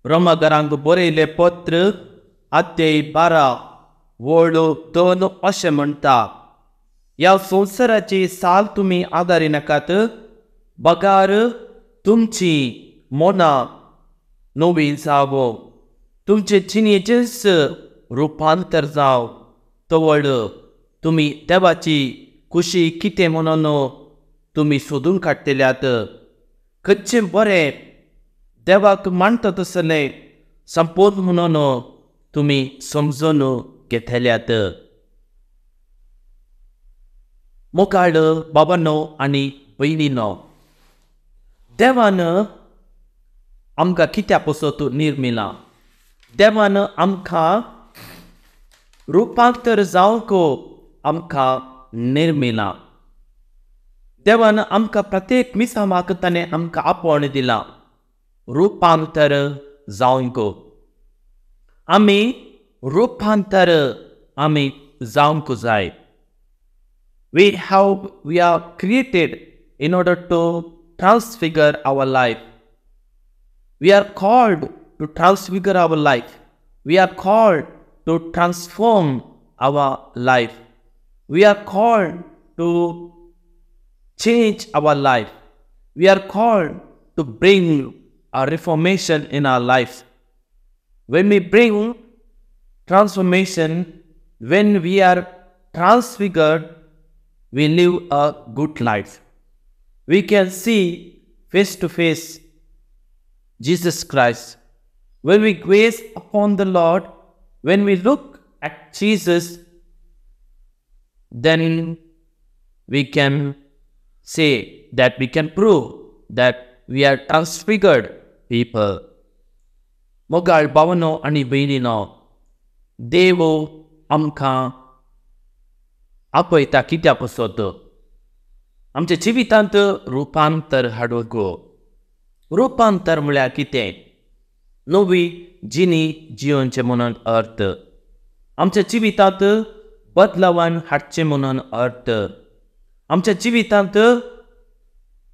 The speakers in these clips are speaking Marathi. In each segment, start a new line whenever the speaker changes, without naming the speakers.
रोमाकारांक बरयले पत्र अध्याय 12 वळो 2 अशें म्हणटा. ह्या संवसाराची साल तुमी आदारी नाकात. बगार तुमची मोना नवी जावो, तुमचे जिणेचेच रुपांतर जाव. तवळ तुमी देवाची खुशी कितें म्हणून तुमी सोदून काडटल्यात. खंयचें बरें देवाक मानता तसलें संपोद म्हणून तुमी समजून घेतल्यात. मोगाळ बाबांनो आनी भयणींनो, देवान आमकां कित्या पसत निर्मिला. देवान आमकां रुपांतर जावंक आमकां निर्मिला. देवान आमकां प्रत्येक मिसामाक ताणें आमकां आपोण दिला रुपांतर जावंक. आमी रुपांतर आमी जावंक जाय. We are created in order to transfigure our life. We are called to transfigure our life. We are called to transform our life. We are called to change our life. We are called to bring a reformation in our life. When we bring transformation, when we are transfigured, we live a good life. We can see face to face Jesus Christ. When we gaze upon the Lord, when we look at Jesus, then we can say that we can prove that we are transfigured people. मोगाळ भावनो आनी भयणींनो, देव आमकां आपयता कित्या पसत आमच्या जिवितांत रुपांतर हाडूंक. रुपांतर म्हळ्यार कितें? नवी जिणी जियोवचें म्हणून अर्थ. आमच्या जिवितांत बदलावन हाडचें म्हणून अर्थ. आमच्या जिवितांत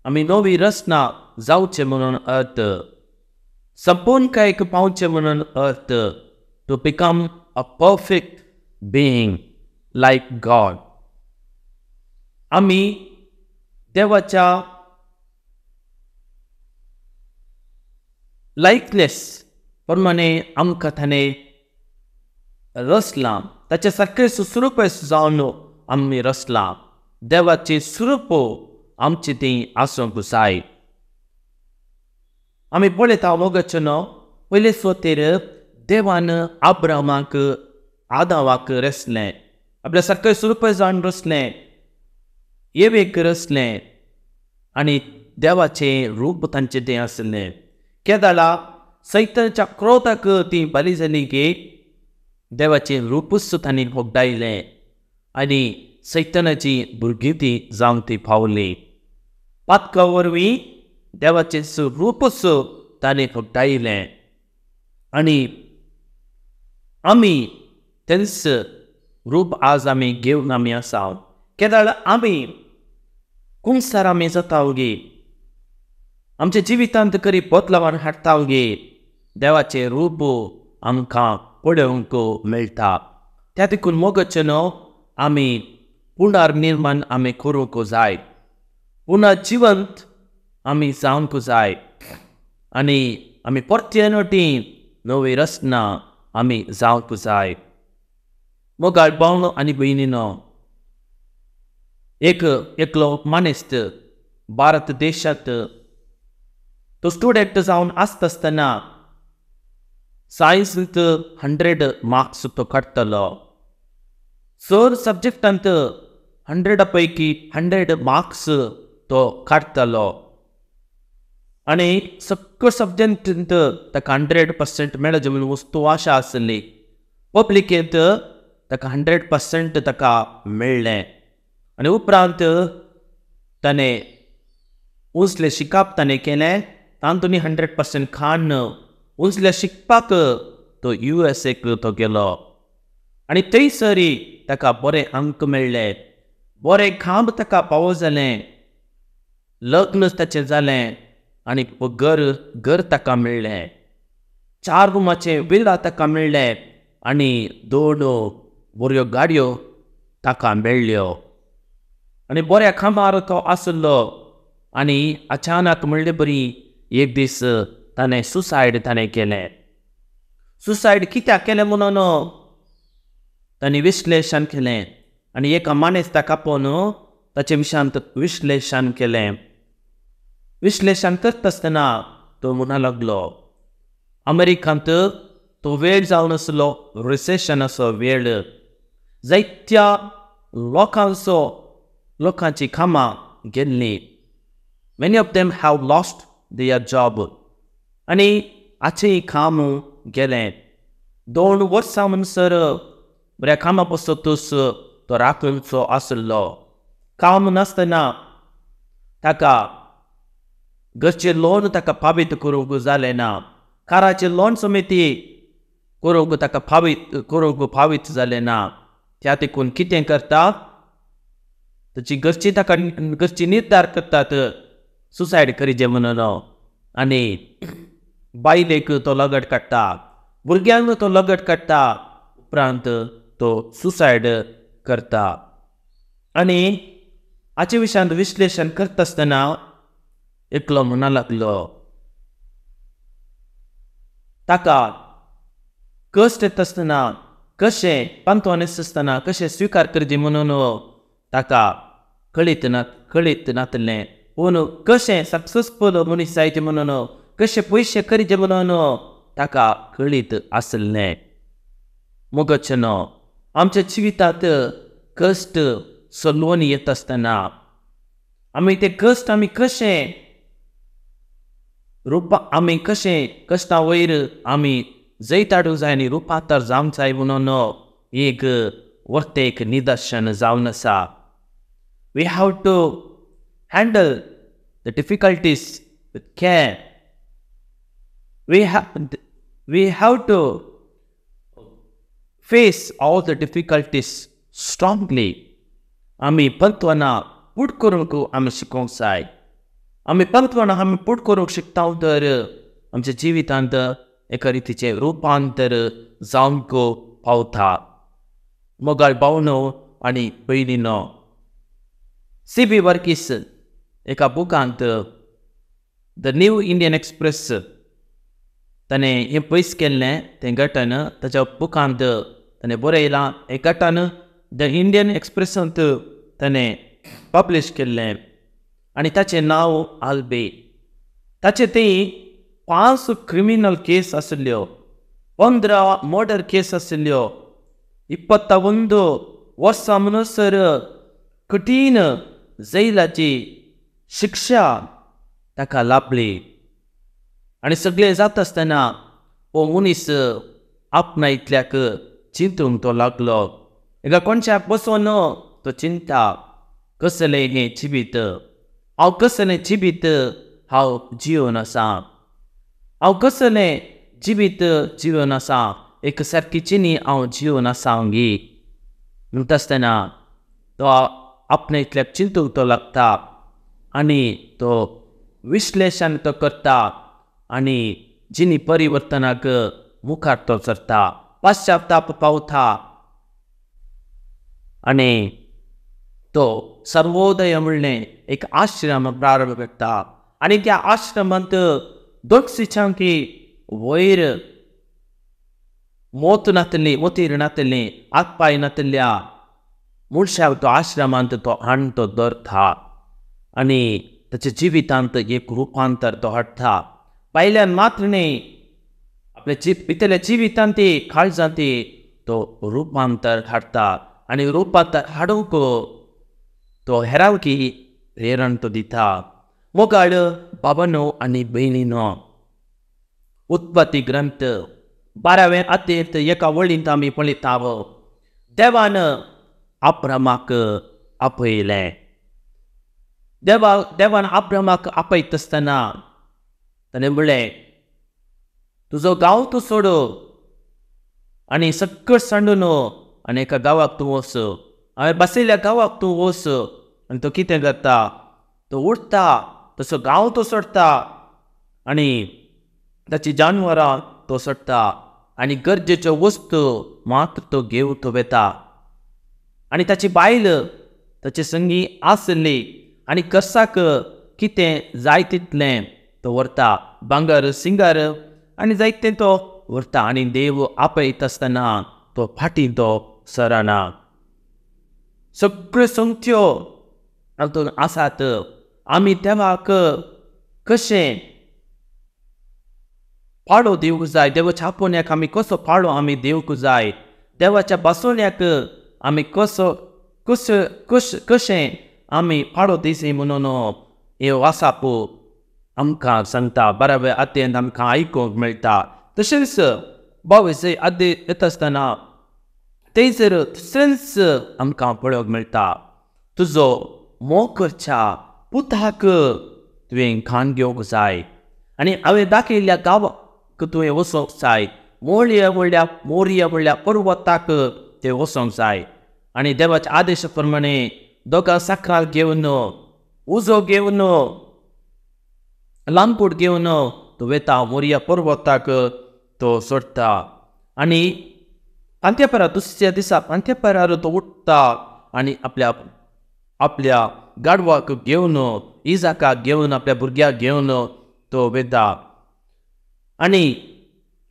आमी नवी रचना जावचें म्हणून अर्थ. संपूर्णकायेक पावचें म्हणून अर्थ. To become a perfect being like God. आमी देवाच्या लायकनेस प्रमाणे आमकां ताणें रचलां. ताचे सारकें सुस्वरूप जावन आमी रचलां. देवाचें स्वरूप आमचें ती आसूंक जाय. आमी पळयता मोगाचें न्हू, पयले सुवातेर देवान अब्रामाक आदामाक रचलें. आपल्या सारकें स्वरूप जावन रचलें. येवेक रचलें आनी देवाचें रूप तांचें तें आसलें. केदाळा सैतानाच्या क्रोधाक ती बली जाली की देवाचें रूपच तांणी भोगडायलें आनी सैतानाची भुरगीं ती जावन ती पावली. पातका वरवीं देवाचें रूपच ताणें भोगडायलें आनी आमी तेंच रूप आज आमी घेवन आमी आसा. केदाळ आमी कुंसार आमी जाता गे. आमच्या जिवितांत खरी बदलावन हाडटा गे. देवाचें रूप आमकां पळोवंक मेळटा. त्या देखून मोगाचें न्हू, आमी पुनर्निर्माण आमी करूंक जाय. पुनर्जिवंत आमी जावंक जाय आनी आमी परतेन ती नवी रचना आमी जावंक जाय. मोगाळ भावनो आनी भयणींनो, एकलो मनीस भारत देशांत तो स्टुडंट जावन आसता आसतना सायन्सांत 100 मार्क्स तो काडटलो. 4 सब्जेक्टांत 100 पैकी 100 मार्क्स तो काडटलो आनी सगळ्या सब्जेक्टांत ताका 100% मेळचें म्हणून वस्तू आशा आसली. पब्लिकेंत ताका 100% ताका मेळ्ळें आनी उपरांत ताणें उंचलें शिकप ताणें केलें. तातूंत 100% खाण उंचलें शिकपाक तो USAक तो गेलो आनी थंयसरी ताका बरें अंक मेळ्ळे. बरें काम ताका पावो जालें. लग्न ताचें जालें आनी घर ताका मेळ्ळें. 4 रुमाचे विल्ला ताका मेळ्ळें आनी 2 बऱ्यो गाडयो ताका मेळ्ळ्यो. आनी बऱ्या कामार तो आसलो आनी अचानक म्हणले बरी एक दीस ताणें सुसायड केलें. सुसायड कित्याक केलें म्हणून ताणें विश्लेशण केलें आनी एका माणेस ताका पळोवन ताचे विशयांत विश्लेशण केलें. विश्लेशण करता आसतना तो म्हणूंक लागलो अमेरिकांत तो वेळ जावन आसलो रिसेशनाचो वेळ. जायत्या लोकांची कामां गेल्लीं. Many of them have lost their job. आनी आचें काम गेलें. 2 वर्सां म्हणसर बऱ्या कामा पासतूच तो राखणचो आसलो. काम नासतना ताका घरचें लोन ताका फाबीत करूंक जालें ना. काराचें लोन समेती करूंक ताका फावीत जालें ना. त्या देखून कितें करता ताची घरची निर्धार करतात सुसायड करीचे म्हणून. आनी बायलेक तो लगट काडटा, भुरग्यांक तो लगट काडटा, उपरांत तो सुसायड करता. आनी हाचे विशयांत विश्लेशण करता आसतना एकलो म्हणूंक लागलो ताका कश्ट येता आसतना कशें पांतवान आसतना कशें स्विकार करचें म्हणून ताका कळीत नातलें. पूण कशें सक्सेसफूल मनीस जायचें म्हणून कशें पयशे करचे म्हणून ताका कळीत आसलें. मोगचनो आमच्या जिवितांत कश्ट चलवून येता आसतना आमी ते कश्ट कशें कश्टा वयर आमी जैत हाडूंक जाय आनी रुपांतर जावंक जाय म्हणून एक वर्तेक निदर्शन जावन आसा. We have to handle the difficulties with care. We have to face all the difficulties strongly. आमी पंतवना फूट करूंक आमी शिकोवंक जाय. आमी पंतवना आमी फूट करूंक शिकता तर आमच्या जिवितांत एका रितीचें रुपांतर जावंक पावता. मोगाळ भावनो आनी भयणीनो, C.B. वर्गीस एका बुकांत द न्यू इंडियन एक्सप्रेस ताणें हें पयस केल्लें तें घटन ताच्या बुकांत ताणें बरयलां. हें घटन द इंडियन एक्सप्रेसांत ताणें पब्लीश केल्लें आनी ताचें नांव आल्बे. ताचे ती 5 क्रिमिनल केस आसल्यो, 15 मर्डर केस आसल्यो, 21 वर्सां म्हणसर कठीण जैलाची शिक्षा ताका लाभली. आनी सगळें जाता आसतना हो मनीस आपणा इतल्याक चिंतूंक तो लागलो. एका कोणच्याक बसोन तो चिंता कसलें हें जिवीत, हांव कसलें जिवीत हांव जिवन आसा, हांव कसलें जिवीत जिवन आसा, एक सारकीची न्ही हांव जिवन आसा गी म्हणटा आसतना तो आपणे इतल्याक चिंतूंक तो लागता आनी तो विश्लेशण तो करता आनी जिणी परिवर्तनाक मुखार तो सरता, पाश्चात्ताप पावता आनी तो सर्वोदय म्हणलें एक आश्रम प्रारंभ करता. आनी त्या आश्रमांत दोक्षिचांकी वयर मोतीर नातली आगपाय नातल्या मनशाक तो आश्रमांत तो हाडून तो दवरता आनी ताच्या जिवितांत एक रुपांतर तो हाडटा. पयल्यान मात्र न्ही, आपल्या भितरल्या जिवितांत ती काळजांत तो रुपांतर हाडटा आनी रुपांतर हाडूंक तो हेरांकी प्रेरण तो दिता. मोगाळ बाबांनो आनी भयणीनो, उत्पत्ती ग्रंथ 12वें अध्यायात एका वळींत आमी पळयता देवान अब्रामाक आपयलें. देवान अब्रामाक आपयता आसतना ताणें म्हणलें तुजो गांव तूं सोड आनी सकयल सांडून आनी एका गांवाक तूं वच. हांवें बसयल्या गांवाक तूं वच. आनी तो कितें करता, तो उठता, तसो गांव तो सोडता आनी ताची जानवरां तो सोडटा आनी गरजेच्यो वस्तू मात्र तो घेवन तो वेता. आनी ताची बायल ताचे संगी आसली आनी कर्साक कितें जाय तितलें तो व्हरता, भांगर सिंगार आनी जायतें तो व्हरता. आनी देव आपयता आसतना तो फाटीं तो सरना. सगळ्यो संगत्यो हातून आसात. आमी देवाक कशें पाळो दिवंक जाय, देवाच्या आपोवण्याक आमी कसो पाळो आमी दिवंक जाय, देवाच्या बसवण्याक आमी कशें आमी पाळो दिवचें म्हणून हे वासाप आमकां सांगता. बराबर आतेंत आमकां आयकूंक मेळटा. तशेंच बावेचे आदे येता आसतना थंयसर दुसरेंच आमकां पळोवंक मेळटा. तुजो मोखच्या पुताक तुवें खाण घेवंक जाय आनी हांवें दाखयल्ल्या गांवाक तुवें वचोंक जाय. मोरया व्हडल्या पर्वताक ते वचोंक जाय. आनी देवाच्या आदेशा प्रमाणे दोगां साकरां घेवन उजो घेवन लांकूड घेवन तो वेता. मोरया पर्वताक तो सोडटा आनी अंत्यपरा दुसऱ्या दिसा अंत्यपरार तो उठता आनी आपल्या गाडवाक घेवन इजाकाक घेवन आपल्या भुरग्याक घेवन तो वेता. आनी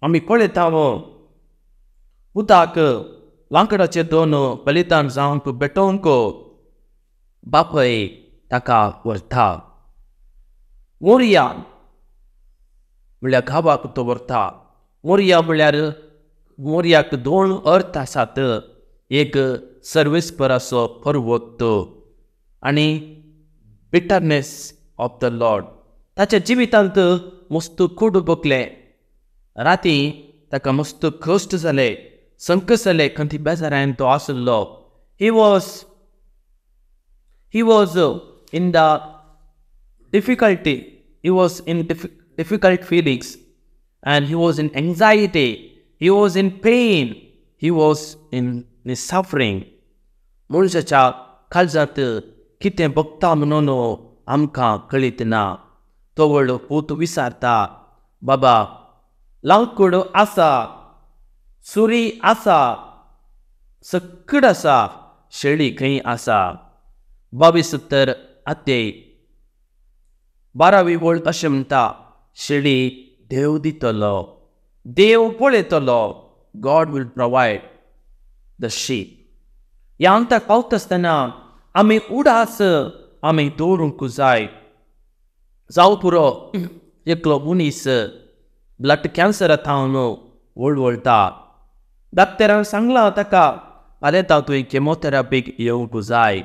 आमी पळयता पुताक लांकडाचेर दोन बलिदान जावंक भेटोवंक बापूय ताका व्हरता. मोरया म्हणल्यार गांवाक तो व्हरता. मोरया म्हणल्यार मोरयाक दोन अर्थ आसात. एक सर्वेस्पराचो पर्वत आनी बिटरनेस ऑफ द लॉर्ड. ताच्या जिवितांत मस्त खूड भोगले. राती ताका मस्त कश्ट जाले, संकट जाले, खंयची बेजारान तो आसलो. He was in the difficulty. He was in difficult feelings and he was in anxiety. He was in pain. He was in suffering. मनशाच्या काळजांत कितें भोगता म्हणून आमकां कळीत ना. तो व्हडलो पूत विचारता, बाबा लांकूड आसा, सुरी आसा, सकड आसा, शेळी खंय आसा. 22 आते 12वी वळ अशें म्हणटा, शेळी देव दितलो, देव पळयतलो. God will provide the sheep. ह्या अंताक पावता आसतना आमी उडास आमी दवरूंक जाय. जावं पुरो एकलो मनीस ब्लड कॅन्सरांत वळवळटा. डॉक्टरान सांगलां ताका, फाल्यां तुवें केमोथेरापीक येवंक जाय,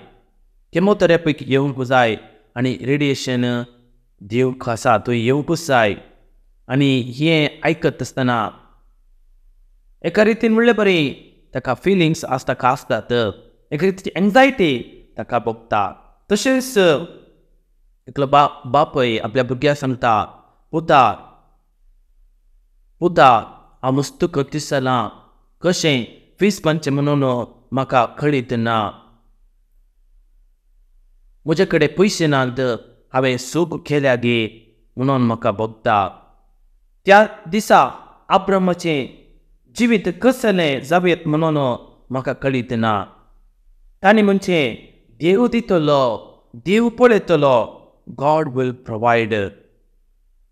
केमोथेरापीक येवंक जाय आनी रेडिएशन दिवंक आसा, तुवें येवंकूच जाय. आनी हें आयकत आसतना एका रितीन म्हणलें बरें, ताका फिलिंग्स ताका आसतात. एका रितीची एन्जायटी ताका भोगता. तशेंच एकलो बापूय आपल्या भुरग्याक सांगता, पुता हांव मस्त करतीस जालां, कशें फीस पंच म्हणून म्हाका कळीत ना, म्हजे कडेन पयशे नात, हांवें सूप केल्या गे म्हणून म्हाका भोगता. त्या दिसा अब्रामाचें जिवीत कसलें जावेत म्हणून म्हाका कळीत ना. ताणें म्हणचें देव दितलो, देव पळयतलो. God will provide.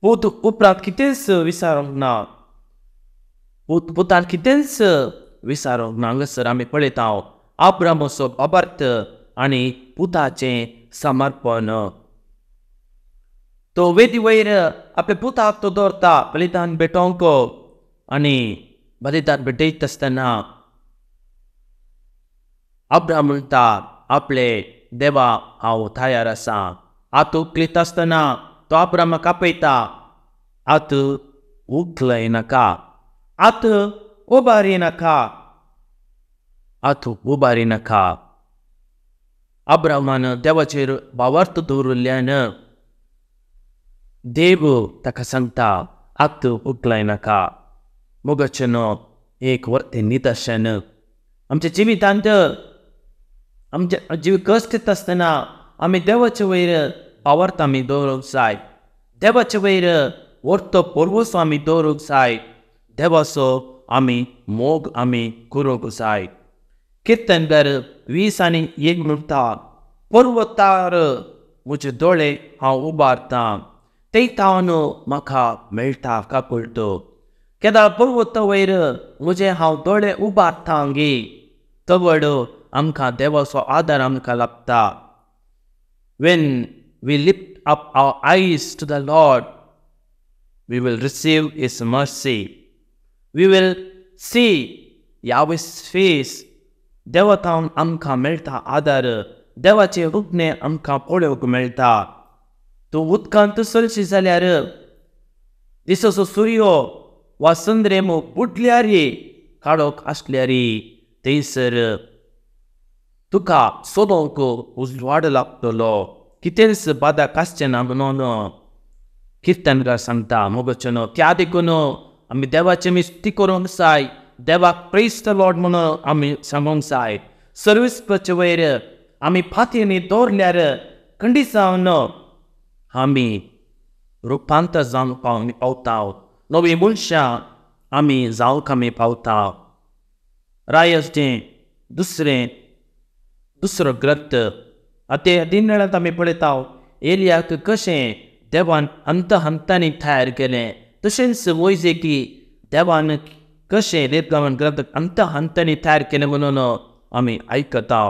पूत उपरांत कितेंच विचारूंक ना. पुतान कितेंच विचारूंक ना. हांगासर आमी पळयता अब्रामाचो अबर्थ आनी पुताचें समर्पण. तो वेदी वयर आपल्या पुताक तो दवरता बलिदान भेटोवंक. आनी बलिदान भेटयता आसतना अब्राम म्हणटा, आपले देवा हांव तयार आसा. हात उखलीत आसतना तो अब्रामाक आपयता, हात उखलय नाका, हात उबारी नाका, हात उबारी नाका. अब्रामान देवाचेर वावर्त दवरिल्ल्यान देव ताका सांगता, हात उखलय नाका. मोगाचें एक वर्तें निदर्शन. आमच्या जिवितांत आमचे जीव कश्ट येता आसतना आमी देवाचे वयर वावर्त आमी दवरूंक जाय. देवाचे वयर व्हरतो परवसो आमी दवरूंक जाय. देवाचो आमी मोग आमी करूंक जाय. किर्तनकार 20:1 म्हणटा, पर्वतार म्हजे दोळे हांव उबारतां, थंय म्हाका मेळटा काकूळट. केदार पर्वता वयर म्हजे हांव दोळे उबारतां गे, तवड आमकां देवाचो आदार आमकां लागता. When we lift up our eyes to the Lord, we will receive His mercy. We will see Yahweh's face. देवातावन आमकां मेळटा आदार, देवाचे रुपणे आमकां पळोवंक मेळटा. तूं उदकांत चलशी जाल्यार दिसाचो सूर्य वा चंद्रेम बुडल्यार काळोख आसल्यार थंयसर तुका सोदूंक उजवाड लागतलो, कितेंच बादाक आसचें ना म्हणून किर्तनकार सांगता. मोगचनो त्या देखून आमी देवाची आमी स्तुती करूंक जाय, देवाक प्रेज द लॉर्ड म्हणून आमी सांगूंक जाय. सर्वीस करचे वयर आमी फाटींनी दवरल्यार खंडी जावन आमी रुपांतर जावंक पावता, नवी मनशां आमी जावंक आमी पावता. रायसचें दुसरो ग्रंथ आतां दिनवेळांत आमी पळयता एलियाक कशें देवान हंतांनी तयार केलें, तशेंच मोइजेकी देवान कशें निर्गमन ग्रंथ हंतांनी तयार केलें म्हणून आमी आयकता.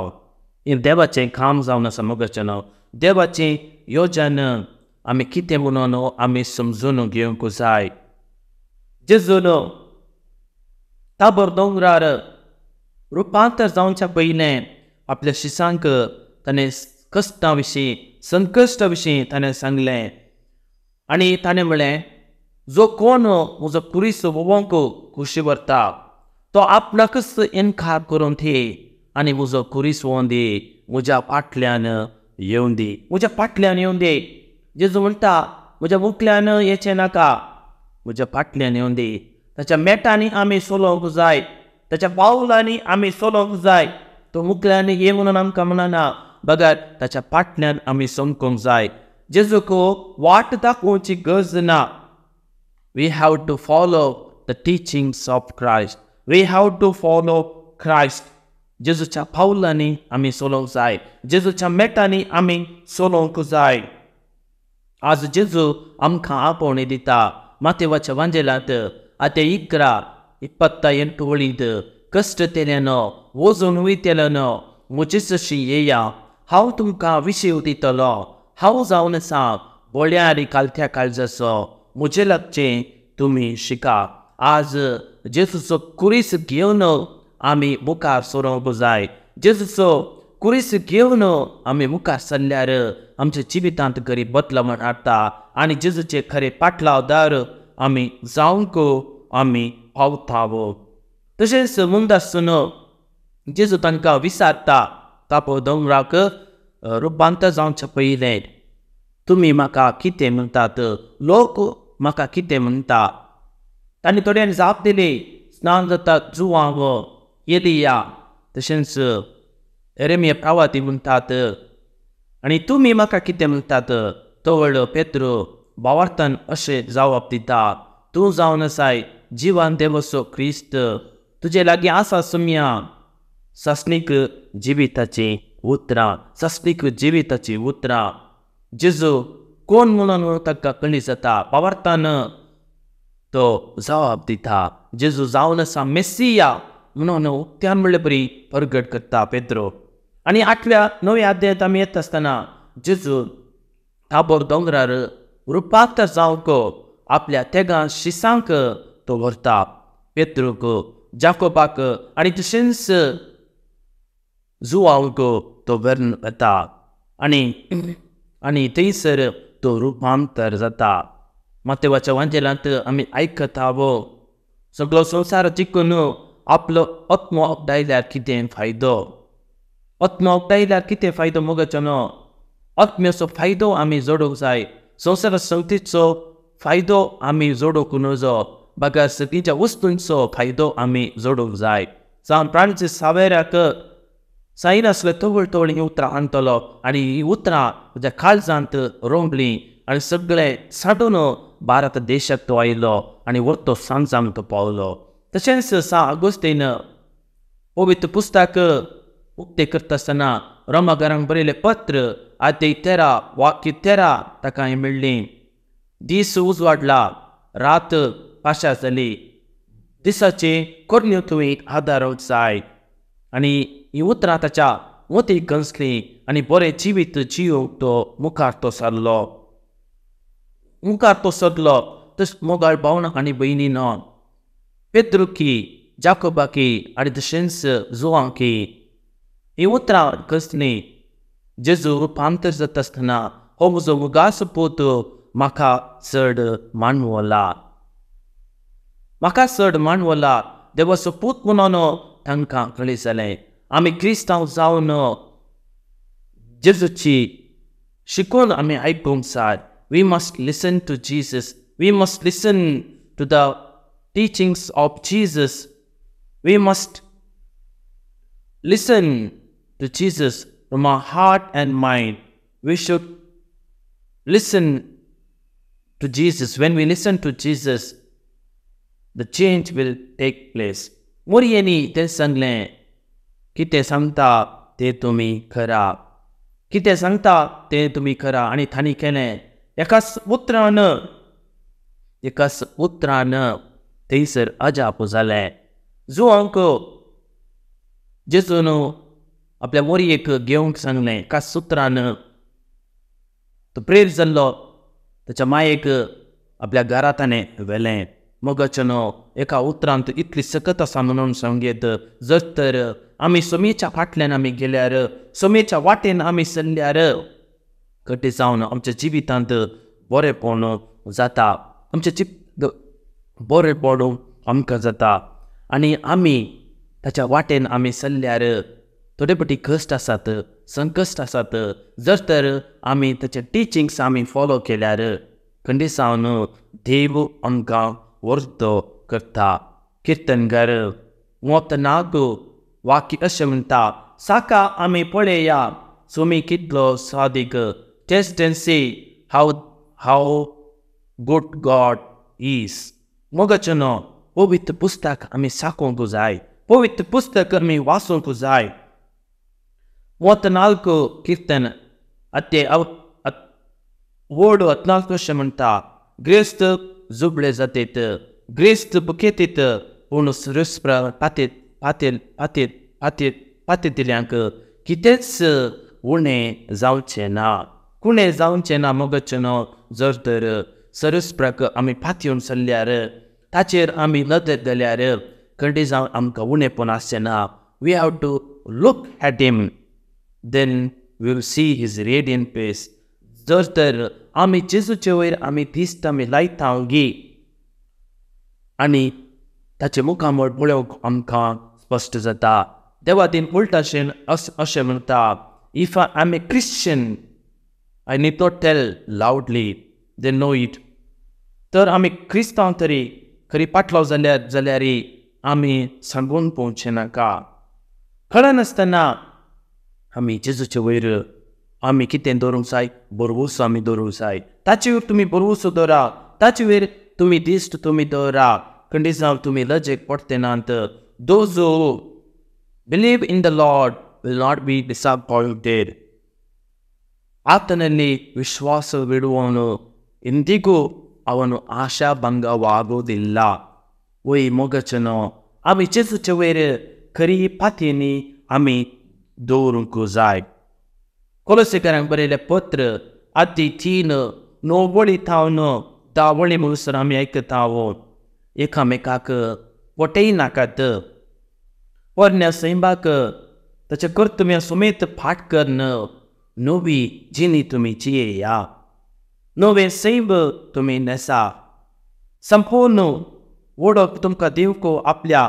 हें देवाचें काम जावन आसा. मोगचन देवाचें योजन आमी कितें म्हणून आमी समजून घेवंक जाय. जेजून ताबोर दोंगरार रुपांतर जावच्या पयलें आपल्या शिसांक ताणें कश्टां विशीं संकश्टा विशीं ताणें सांगलें. आनी ताणें म्हळें, जो कोण म्हजो कुरीस वोवंक खुशी व्हरता तो आपणाकच इन्कार करून दी आनी म्हजो कुरीस वोवून दी, म्हज्या फाटल्यान येवन दी, म्हज्या फाटल्यान येवन दी. जेजू म्हणटा, म्हज्या मुखल्यान येचें नाका, म्हज्या फाटल्यान येवन दी. ताच्या मेटांनी आमी चलोवंक जाय, ताच्या पावलांनी आमी चलोवंक जाय. तो मुखल्यान ये म्हणून आमकां म्हणना, बगात ताच्या फाटल्यान आमी चमकूंक जाय. जेजूक वाट दाखोवची गरज ना. We have to follow the teachings of Christ. We have to follow Christ. जेजूच्या पावलांनी आमी चलोवंक जाय, जेजूच्या मेटांनी आमी चलोवंक जाय. आज जेजू आमकां आपोवणी दिता. मातेवाच्या वांजेलांत आते 11:28 वळींत, कश्ट केल्यानो वचून वयतल्यानो म्हजेशी येया, हांव तुमकां विशीव दितलो. हांव जावन आसा बोळ्या आनी कालत्या काळजाचो, म्हजे लागचें तुमी शिका. आज जेजूचो कुरीस घेवन आमी मुखार सरोंक जाय. जेजूचो कुरीस घेवन आमी मुखार सरल्यार आमच्या जिवितांत खरी बदलावण हाडटा आनी जेजूचे खरे पाटलावदार आमी जावंक आमी पावता. तशेंच मुंदासून जेजू तांकां विचारता, तापो दोंगराक रुपांतर जावच्या पयलें तुमी म्हाका कितें म्हणटात, लोक म्हाका कितें म्हणटा. तांणी थोड्यांनी जाप दिली, स्नान जाता जुवांव एलिया, तशेंच एरेमिया प्रवादी म्हणटात. आनी तुमी म्हाका कितें म्हणटात. तवळ पेद्रो भावार्थान अशें जावप दिता, तूं जावन आसाय जिवान देवाचो क्रिस्त, तुजे लागीं आसा सुम्या सस्नीक जिविताची उतरां, सस्नीक जिविताची उतरां. जेजू कोण म्हणून ताका कळी जाता. भावार्थान तो जवाब दिता, जेजू जावन आसा मेस्सिया म्हणून उक्त्यान म्हणले बरी प्रगट करता पेद्रो. आनी 8व्या 9व्या अध्यायांत आमी येता आसतना जेजू ताबोर दोंगरार रुपांतर जावंक आपल्या तेगा शिसांक तो व्हरता. पेद्रोक, जाकोबाक आनी तशेंच जुवांक तो व्हरून येता आनी थंयसर तो रुपांतर जाता. मातेवाच्या वांजेलांत आमी आयकता, सगळो संवसार जिखून आपलो आत्मो ओगडायल्यार कितें फायदो. आत्मो ओगडायल्यार कितें फायदो मोगचनो. आत्म्याचो फायदो आमी जोडूंक जाय. संवसार संगतीचो फायदो आमी जोडूंक नजो, बगा सगळींच्या वस्तूंचो फायदो आमी जोडूंक जाय. जावन प्राणीच्या सावेऱ्याक सायनासले तवळ तवळ ही उतरां हाडटलो आनी ही उतरां तुज्या काळजांत रोंबलीं आनी सगळे साठून भारत देशाक तो आयलो आनी वरतो सांजांक तो पावलो. तशेंच 6 ऑगस्टीन पवित्र पुस्तक उक्ते करता आसतना रोमाकारांक बरयलें पत्र अध्याय 13 वाक्य 13 ताका मेळ्ळी. दीस उजवाडला, रात पाशा जाली, दिसाचे कोर्न्यो तुवें आदारूंक जाय. आनी ही उतरां ताच्या मोतीक गंजली आनी बरें जिवीत जियोंक तो मुखार तो सरलो. तस मोगाळ भावनां आनी भयणीनो, पेद्रुकी, जाकोबाकी आनी तशेंच जोआंकी ही उतरां गंजली. जेजू रुपांतर जाता आसतना हो म्हजो मुगाचो पूत म्हाका चड मानवला. देवाचो पूत म्हणून तांकां कळ्ळें जालें. आमी क्रिस्तांव जावन जेजूची शिकून आमी आयकूंक जाय. We must listen to Jesus. We must listen to the teachings of Jesus. We must listen to Jesus from our heart and mind. We should listen to Jesus. When we listen to Jesus, the change will take place. मोरयेनी तें सांगलें, कितें सांगता तें तुमी करा. कितें सांगता तें तुमी करा. आनी तांणी केलें. एकाच उतरान थंयसर अजाप जालें. जुआंक जेजून आपल्या मोरयेक घेवंक सांगलें. एका सुत्रान तो प्रेर जाल्लो. ताच्या मायेक आपल्या घरा ताणें व्हेलें. मोगाचें एका उतरांत इतली सकत आसा म्हणून सांगीत, जर तर आमी सोमेच्या फाटल्यान आमी गेल्यार, सोमेच्या वाटेन आमी चल्ल्यार कटे जावन आमच्या जिवितांत बरेंपण जाता. आमचें जिवीत बरेंपण आमकां जाता. आनी आमी ताच्या वाटेन आमी चल्ल्यार थोडे फावटी कश्ट आसात, संकश्ट आसात. जर तर आमी ताचे टिचिंग्स आमी फॉलो केल्यार खंडी जावन देव आमकां वर्तो करता. किर्तनकार 34 वाक्य अशें म्हणटा, साका आमी पळया सोमी कितलो सादीक. Taste and see how good God is. मोगाचें पवित्र पुस्तक आमी साकोवंक जाय. पवित्र पुस्तक आमी वाचूंक जाय. 34 कीर्तन अध्याय 14 अशें म्हणटा, ग्रेस्त जुबळे जातीत, ग्रेस्त बुकेतीत, पूण सुरस्प्र पातींतल्यांक कितेंच उणें जावचें ना. कुणें जावचें ना. मोगाचें जर तर सरस्प्रक आमी पातयेवन चल्ल्यार, ताचेर आमी नदर घाल्यार खंडी जावन आमकां उणेंपण आसचें ना. We have to look at him, then we will see his radiant face. जर तर आमी जेजूचे वयर आमी दिश्ट आमी लायता गी आनी ताचे मुखामळ पळोवंक आमकां स्पश्ट जाता. देवादीन उलटाशेन अशें म्हणटा, if I am a Christian I need not tell लावडली, दे नो इट. तर आमी क्रिस्तांव तरी खरी पाटलो जाल्यार आमी सांगून पोवचें नाका. कळनासतना आमी जेजूचे वयर आमी कितें दवरूंक जाय? बरवूस आमी दवरूंक जाय. ताचे वयर तुमी बरवूस दवरा. ताचे वयर तुमी दिश्ट तुमी दवरा. खंडी जावन तुमी लजेक पडटे नात. Those who believe in the Lord will not be disappointed. ಆತನಲ್ಲಿ ವಿಶ್ವಾಸವಿಡುವವನು ಎಂದಿಗೂ ಅವನು ಆಶಾಭಂಗವಾಗುವುದಿಲ್ಲ. ओय मोगाचें आमी जेजूचे वयर खरी पातयेनी आमी दवरूंक जाय. कोलोसेकारांक बरयलें पत्र अध्याय 3 9 वळी थावन 10 वळी म्हणसर आमी आयकता, एकामेकाक फटय नाकात. पोरण्या सैबाक ताचे कर्तव्या समेत फाट करन नवी जिणी तुमी जियेया. नवे सैब तुमी नेसा. संपूर्ण वडोक तुमकां दिवंक आपल्या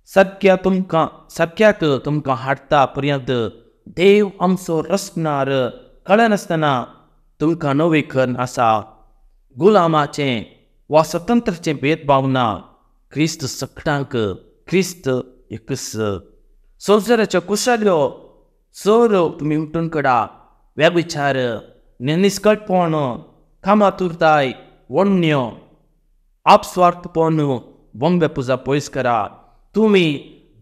सख्याक तुमकां हाडटा पर्यंत देव आमचो रचणार कळनासतना तुमकां नवे खण आसा. गुलामाचें वा स्वतंत्राचें भेदभाव ना. क्रिस्त सगळ्यांक, क्रिस्त एकच. संवसाराच्यो कुशाल्यो चोर तुमी उठून काडा. व्यभिचार, निश्कळपण, कामातुरताय वन्य अपस्वार्थपण वंग पुजा पयस करा. तुम्ही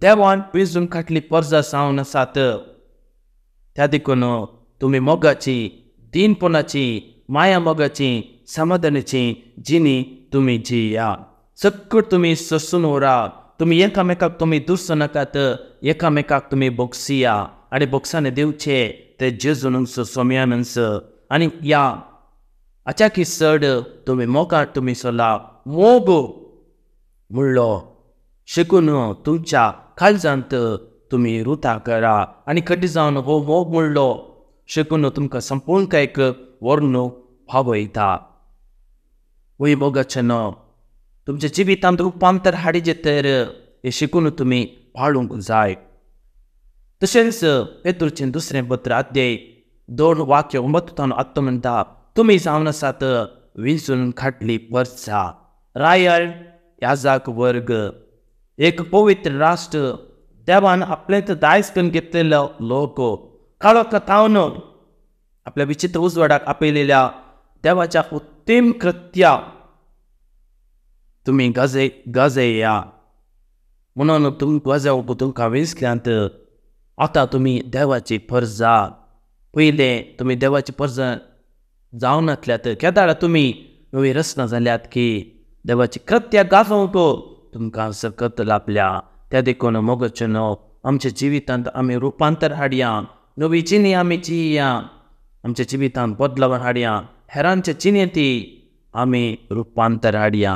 देवान वेचून काडली परजा जावन आसात. त्या देखून तुम्ही मोगाची, दीनपणाची, माया मोगाची, समाधानाची जिणी तुम्ही जिया. सगळं तुम्ही सोसून उरा. तुम्ही एकामेकाक तुम्ही दुसरो नाकात, एकामेकाक तुम्ही बोगसिया आणि बोगसाने दिवचे ते जेजून सोम्यानस. आणि या अचाकी चड तुम्ही मोगाट तुम्ही सोला मोग म्हणलो शिकून तुमच्या काळजांत तुम्ही रुता करा. आणि कधी जावन हो मोग म्हणलो शिकून तुमकां संपूर्ण कांयक वर्णूक भाव येता. वय मोगाचें तुमच्या जिवितांत रुपांतर हाडिचे तर हे शिकून तुम्ही पाळूंक जाय. तशेंच पेत्रूचें दुसरें पत्र अध्याय 2 वाक्य 9 आत्तो म्हणटा, तुम्ही जावन आसात विंचून काडली परजा, रायल याजक वर्ग, एक पवित्र राष्ट्र, देवान आपलें दायज करून घेतलेलो लोक, काळो कथावन आपल्या विचित्र उजवाडाक आपयलेल्या देवाच्या उत्तम कृत्या तुम्ही गाजया. म्हणून तुमकां तुमकां विसल्यांत आतां तुम्ही देवाची परजा. पयले तुम्ही देवाची परजा जावन नासल्यात, केदार तुम्ही नवी रचना जाल्यात की देवाची कृत्या गाजोवंक तुमकां सकत लाभल्या. त्या देखून मोगाचें आमच्या जिवितांत आमी रुपांतर हाडया, नवी जिणी आमी जिया, आमच्या जिवितांत बदलाव हाडया, हेरांच्या जिणेंती आमी रुपांतर हाडया.